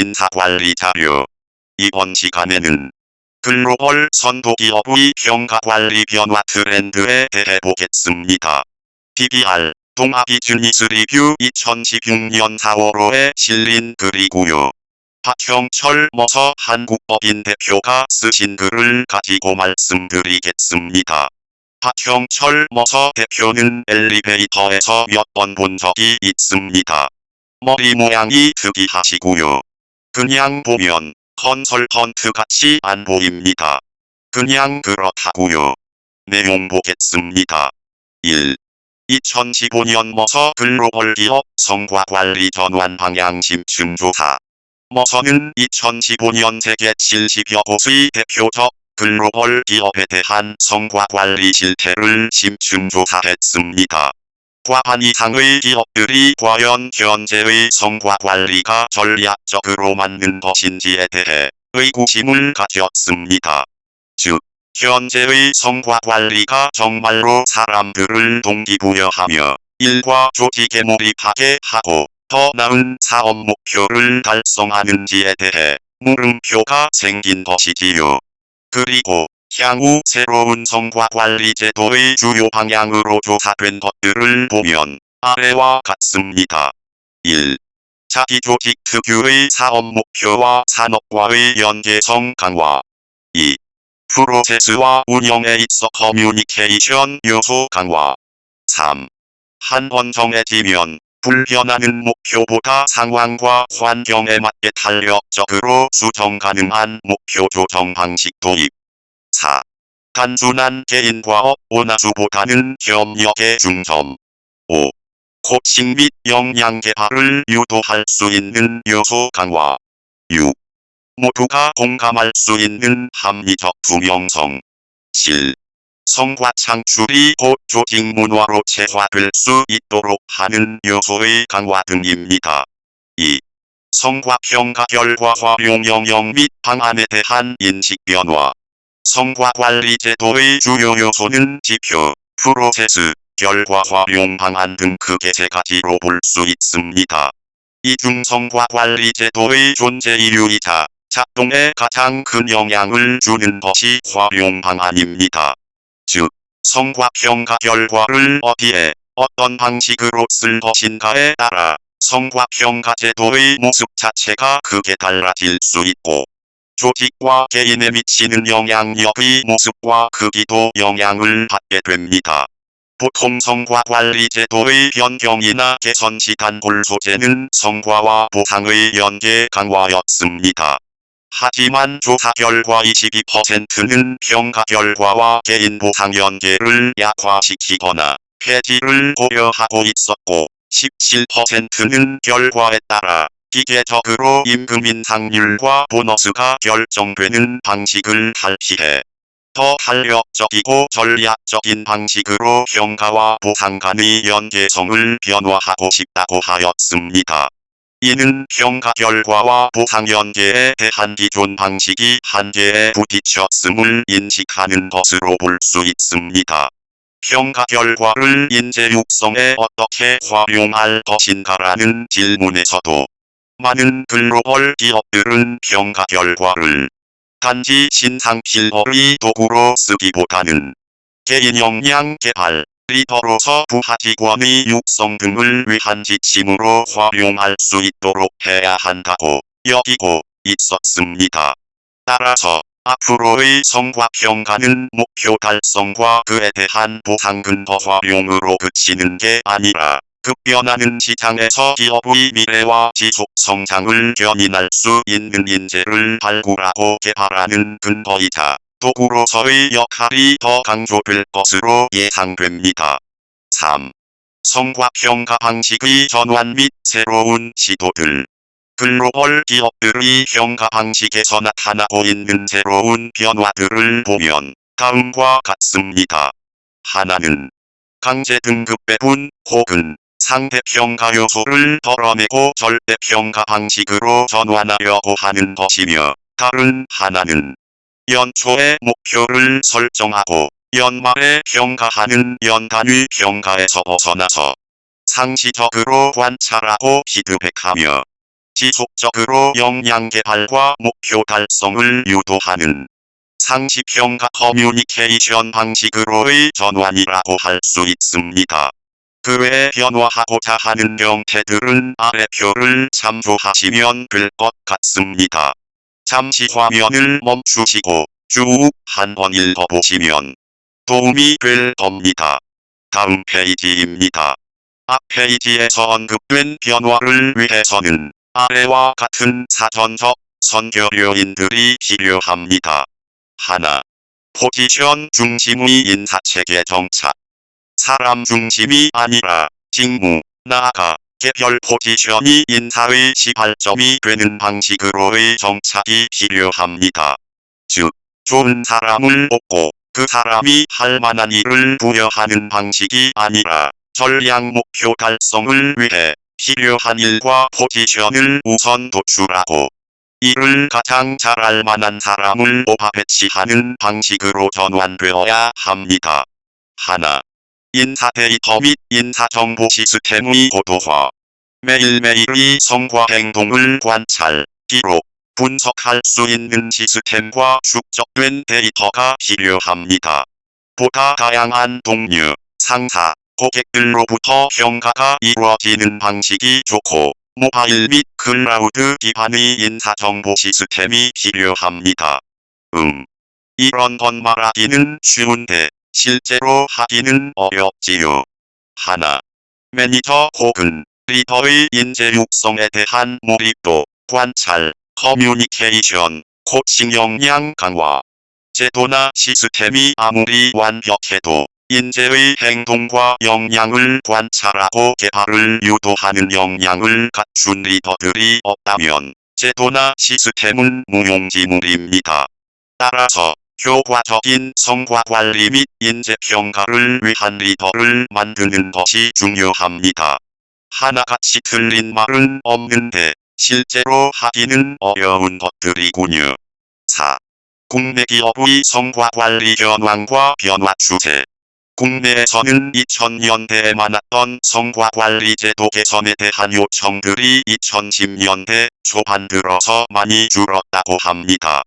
인사관리 자료. 이번 시간에는 글로벌 선도기업의 평가관리 변화 트렌드에 대해 보겠습니다. PBR 동아비즈니스 리뷰 2016년 4월5에 실린 글이고요. 박형철 머서 한국법인 대표가 쓰신 글을 가지고 말씀드리겠습니다. 박형철 머서 대표는 엘리베이터에서 몇 번 본 적이 있습니다. 머리 모양이 특이하시고요. 그냥 보면 컨설턴트 같이 안 보입니다. 그냥 그렇다고요. 내용 보겠습니다. 1. 2015년 머서 글로벌 기업 성과 관리 전환 방향 심층 조사. 머서는 2015년 세계 70여 곳의 대표적 글로벌 기업에 대한 성과 관리 실태를 심층 조사했습니다. 과반 이상의 기업들이 과연 현재의 성과 관리가 전략적으로 맞는 것인지에 대해 의구심을 가졌습니다. 즉, 현재의 성과 관리가 정말로 사람들을 동기부여하며 일과 조직에 몰입하게 하고 더 나은 사업 목표를 달성하는지에 대해 물음표가 생긴 것이지요. 그리고 향후 새로운 성과 관리 제도의 주요 방향으로 조사된 것들을 보면 아래와 같습니다. 1. 자기조직 특유의 사업 목표와 산업과의 연계성 강화. 2. 프로세스와 운영에 있어 커뮤니케이션 요소 강화. 3. 한 번 정해지면 불변하는 목표보다 상황과 환경에 맞게 탄력적으로 수정 가능한 목표 조정 방식 도입. 4. 단순한 개인과업 온화수보다는 협력에 중점. 5. 코칭 및 역량 개발을 유도할 수 있는 요소 강화. 6. 모두가 공감할 수 있는 합리적 투명성. 7. 성과 창출이 곧 조직 문화로 체화될 수 있도록 하는 요소의 강화 등입니다. 2. 성과 평가 결과 활용 영역 및 방안에 대한 인식 변화. 성과 관리 제도의 주요 요소는 지표, 프로세스, 결과 활용 방안 등 크게 세 가지로 볼 수 있습니다. 이 중 성과 관리 제도의 존재 이유이자 작동에 가장 큰 영향을 주는 것이 활용 방안입니다. 즉, 성과 평가 결과를 어디에, 어떤 방식으로 쓸 것인가에 따라 성과 평가 제도의 모습 자체가 크게 달라질 수 있고, 조직과 개인에 미치는 영향력의 모습과 크기도 영향을 받게 됩니다. 보통 성과 관리 제도의 변경이나 개선 시 단골 소재는 성과와 보상의 연계 강화였습니다. 하지만 조사 결과 22%는 평가 결과와 개인 보상 연계를 약화시키거나 폐지를 고려하고 있었고, 17%는 결과에 따라 기계적으로 임금 인상률과 보너스가 결정되는 방식을 탈피해 더 탄력적이고 전략적인 방식으로 평가와 보상 간의 연계성을 변화하고 싶다고 하였습니다. 이는 평가 결과와 보상 연계에 대한 기존 방식이 한계에 부딪혔음을 인식하는 것으로 볼 수 있습니다. 평가 결과를 인재 육성에 어떻게 활용할 것인가라는 질문에서도 많은 글로벌 기업들은 평가 결과를 단지 신상 필벌의 도구로 쓰기보다는 개인 역량 개발, 리더로서 부하 직원의 육성 등을 위한 지침으로 활용할 수 있도록 해야 한다고 여기고 있었습니다. 따라서 앞으로의 성과 평가는 목표 달성과 그에 대한 보상 근거 활용으로 그치는 게 아니라 급변하는 시장에서 기업의 미래와 지속 성장을 견인할 수 있는 인재를 발굴하고 개발하는 근거이자 도구로서의 역할이 더 강조될 것으로 예상됩니다. 3. 성과 평가 방식의 전환 및 새로운 시도들. 글로벌 기업들의 평가 방식에서 나타나고 있는 새로운 변화들을 보면 다음과 같습니다. 하나는 강제 등급 배분 혹은 상대평가 요소를 덜어내고 절대평가 방식으로 전환하려고 하는 것이며, 다른 하나는 연초에 목표를 설정하고 연말에 평가하는 연단위 평가에서 벗어나서 상시적으로 관찰하고 피드백하며 지속적으로 역량 개발과 목표 달성을 유도하는 상시평가 커뮤니케이션 방식으로의 전환이라고 할 수 있습니다. 그 외에 변화하고자 하는 형태들은 아래 표를 참조하시면 될 것 같습니다. 잠시 화면을 멈추시고 쭉 한번 읽어보시면 도움이 될 겁니다. 다음 페이지입니다. 앞 페이지에서 언급된 변화를 위해서는 아래와 같은 사전적 선교요인들이 필요합니다. 하나, 포지션 중심의 인사체계 정착. 사람 중심이 아니라 직무, 나아가 개별 포지션이 인사의 시발점이 되는 방식으로의 정착이 필요합니다. 즉, 좋은 사람을 뽑고 그 사람이 할 만한 일을 부여하는 방식이 아니라 전략 목표 달성을 위해 필요한 일과 포지션을 우선 도출하고 이를 가장 잘할 만한 사람을 뽑아 배치하는 방식으로 전환되어야 합니다. 하나, 인사 데이터 및 인사 정보 시스템의 고도화. 매일매일의 성과 행동을 관찰, 기록, 분석할 수 있는 시스템과 축적된 데이터가 필요합니다. 보다 다양한 동료, 상사, 고객들로부터 평가가 이루어지는 방식이 좋고 모바일 및 클라우드 기반의 인사정보 시스템이 필요합니다. 이런 건 말하기는 쉬운데 실제로 하기는 어렵지요. 하나, 매니저 혹은 리더의 인재 육성에 대한 몰입도, 관찰, 커뮤니케이션, 코칭 역량 강화. 제도나 시스템이 아무리 완벽해도 인재의 행동과 역량을 관찰하고 개발을 유도하는 역량을 갖춘 리더들이 없다면 제도나 시스템은 무용지물입니다. 따라서 효과적인 성과 관리 및 인재 평가를 위한 리더를 만드는 것이 중요합니다. 하나같이 틀린 말은 없는데 실제로 하기는 어려운 것들이군요. 4. 국내 기업의 성과 관리 현황과 변화 추세. 국내에서는 2000년대에 많았던 성과 관리 제도 개선에 대한 요청들이 2010년대 초반 들어서 많이 줄었다고 합니다.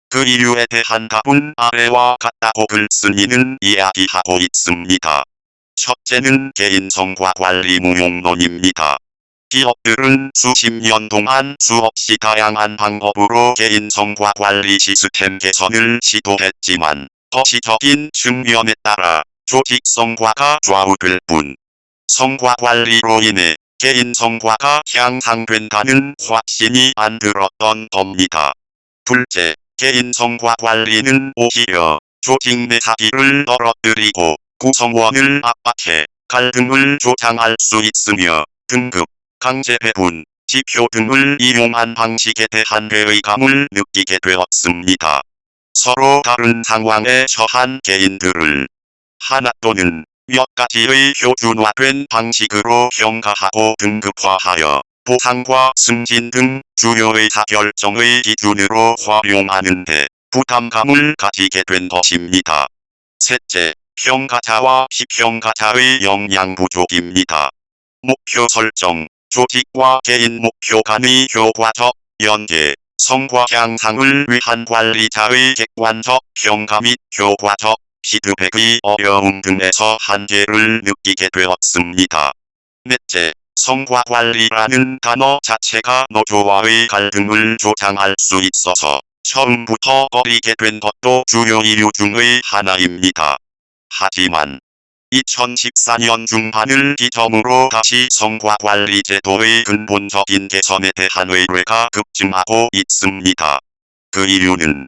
그 이유에 대한 답은 아래와 같다고 글쓴이는 이야기하고 있습니다. 첫째는 개인 성과 관리 무용론입니다. 기업들은 수십 년 동안 수없이 다양한 방법으로 개인 성과 관리 시스템 개선을 시도했지만 거시적인 측면에 따라 조직 성과가 좌우될 뿐 성과 관리로 인해 개인 성과가 향상된다는 확신이 안 들었던 겁니다. 둘째, 개인 성과 관리는 오히려 조직 내 사기를 떨어뜨리고 구성원을 압박해 갈등을 조장할 수 있으며 등급, 강제 배분, 지표 등을 이용한 방식에 대한 회의감을 느끼게 되었습니다. 서로 다른 상황에 처한 개인들을 하나 또는 몇 가지의 표준화된 방식으로 평가하고 등급화하여 보상과 승진 등 주요 의사결정의 기준으로 활용하는데 부담감을 가지게 된 것입니다. 셋째, 평가자와 비평가자의 역량 부족입니다. 목표 설정, 조직과 개인 목표 간의 효과적 연계, 성과 향상을 위한 관리자의 객관적 평가 및 효과적 피드백의 어려움 등에서 한계를 느끼게 되었습니다. 넷째, 성과 관리라는 단어 자체가 노조와의 갈등을 조장할 수 있어서 처음부터 꺼리게 된 것도 주요 이유 중의 하나입니다. 하지만 2014년 중반을 기점으로 다시 성과 관리 제도의 근본적인 개선에 대한 의뢰가 급증하고 있습니다. 그 이유는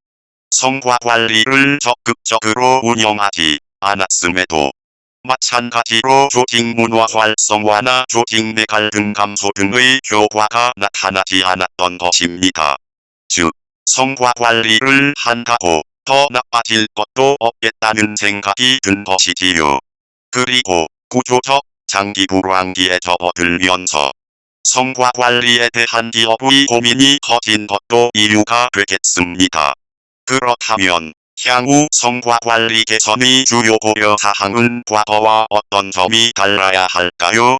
성과 관리를 적극적으로 운영하지 않았음에도 마찬가지로 조직 문화 활성화나 조직 내 갈등 감소 등의 효과가 나타나지 않았던 것입니다. 즉, 성과 관리를 한다고 더 나빠질 것도 없겠다는 생각이 든 것이지요. 그리고 구조적 장기 불황기에 접어들면서 성과 관리에 대한 기업의 고민이 커진 것도 이유가 되겠습니다. 그렇다면 향후 성과 관리 개선의 주요 고려 사항은 과거와 어떤 점이 달라야 할까요?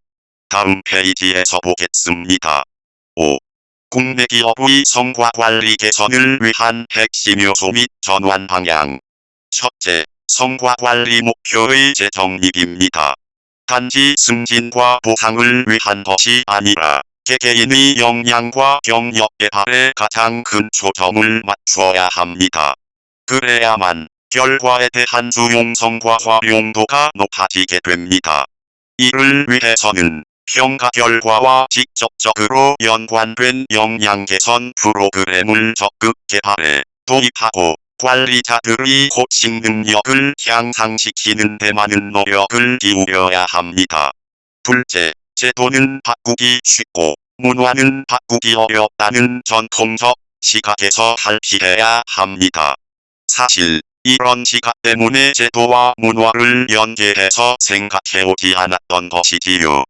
다음 페이지에서 보겠습니다. 5. 국내 기업의 성과 관리 개선을 위한 핵심 요소 및 전환 방향. 첫째, 성과 관리 목표의 재정립입니다. 단지 승진과 보상을 위한 것이 아니라 개개인의 역량과 경력 개발에 가장 큰 초점을 맞춰야 합니다. 그래야만 결과에 대한 수용성과 활용도가 높아지게 됩니다. 이를 위해서는 평가 결과와 직접적으로 연관된 역량 개선 프로그램을 적극 개발해 도입하고 관리자들의 코칭 능력을 향상시키는 데 많은 노력을 기울여야 합니다. 둘째, 제도는 바꾸기 쉽고 문화는 바꾸기 어렵다는 전통적 시각에서 탈피해야 합니다. 사실 이런 시각 때문에 제도와 문화를 연계해서 생각해오지 않았던 것이지요.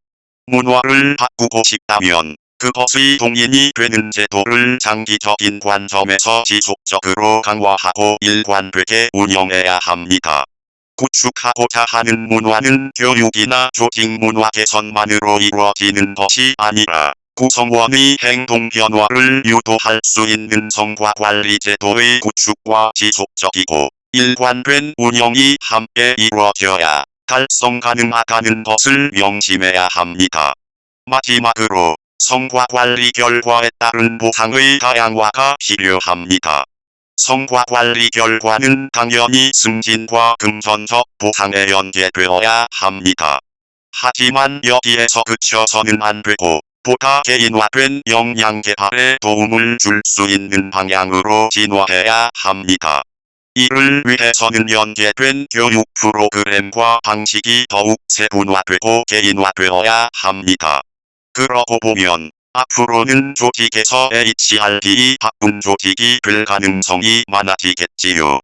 문화를 바꾸고 싶다면 그것의 동인이 되는 제도를 장기적인 관점에서 지속적으로 강화하고 일관되게 운영해야 합니다. 구축하고자 하는 문화는 교육이나 조직 문화 개선만으로 이루어지는 것이 아니라 구성원의 행동 변화를 유도할 수 있는 성과 관리 제도의 구축과 지속적이고 일관된 운영이 함께 이루어져야 달성 가능하다는 것을 명심해야 합니다. 마지막으로 성과 관리 결과에 따른 보상의 다양화가 필요합니다. 성과 관리 결과는 당연히 승진과 금전적 보상에 연계되어야 합니다. 하지만 여기에서 그쳐서는 안 되고 보다 개인화된 역량 개발에 도움을 줄 수 있는 방향으로 진화해야 합니다. 이를 위해서는 연계된 교육 프로그램과 방식이 더욱 세분화되고 개인화되어야 합니다. 그러고 보면 앞으로는 조직에서 HRD이 바쁜 조직이 될 가능성이 많아지겠지요.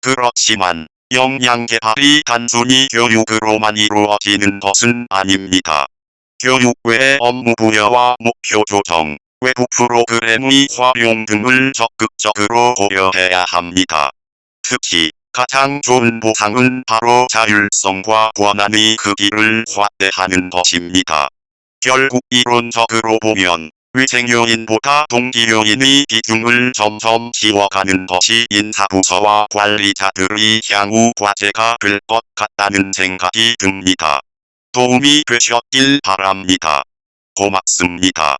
그렇지만 역량 개발이 단순히 교육으로만 이루어지는 것은 아닙니다. 교육 외의 업무 부여와 목표 조정, 외부 프로그램의 활용 등을 적극적으로 고려해야 합니다. 특히 가장 좋은 보상은 바로 자율성과 권한의 크기를 확대하는 것입니다. 결국 이론적으로 보면 위생요인보다 동기요인의 비중을 점점 키워가는 것이 인사부서와 관리자들의 향후 과제가 될 것 같다는 생각이 듭니다. 도움이 되셨길 바랍니다. 고맙습니다.